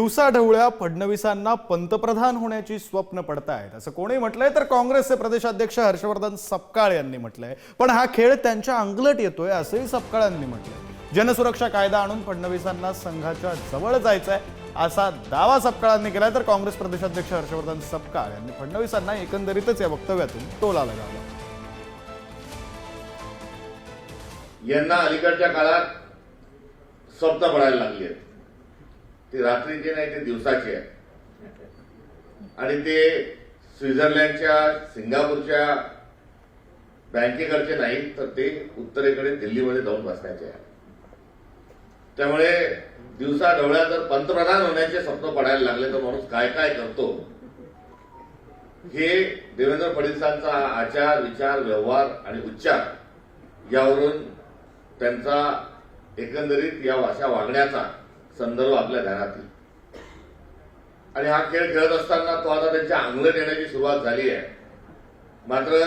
दिवसाढवळ्या फडणवीसांना पंतप्रधान होण्याची स्वप्न पडतायत असं कोणी म्हटलंय तर काँग्रेसचे प्रदेशाध्यक्ष हर्षवर्धन सपकाळ यांनी म्हटलंय। पण हा खेळ त्यांच्या अंगलट येतोय असंही सपकाळ यांनी म्हटलंय। जनसुरक्षा कायदा आणून फडणवीसांना संघाच्या जवळ जायचंय असा दावा सपकाळांनी केलाय, तर काँग्रेस प्रदेशाध्यक्ष हर्षवर्धन सपकाळ यांनी फडणवीसांना एकंदरीतच या वक्तव्यातून टोला लगावला। यांना अलीकडच्या काळात स्वप्न पडायला लागली आहेत। ते रात्रीचे नाही, ते दिवसाचे आहे आणि ते स्वित्झर्लंडच्या सिंगापूरच्या बँकेकडचे नाही, तर ते उत्तरेकडे दिल्लीमध्ये जाऊन बसण्याचे आहे। त्यामुळे दिवसा ढवळ्या जर पंतप्रधान होण्याचे स्वप्न पडायला लागले तर माणूस काय काय करतो हे देवेंद्र फडणवीसांचा आचार, विचार, व्यवहार आणि उच्चार यावरून त्यांचा एकंदरीत या अशा वागण्याचा संदर्भ आपल्या ध्यानात येईल। आणि हा खेळ खेळत असताना तो आता त्यांच्या अंगलट येण्याची सुरुवात झाली आहे। मात्र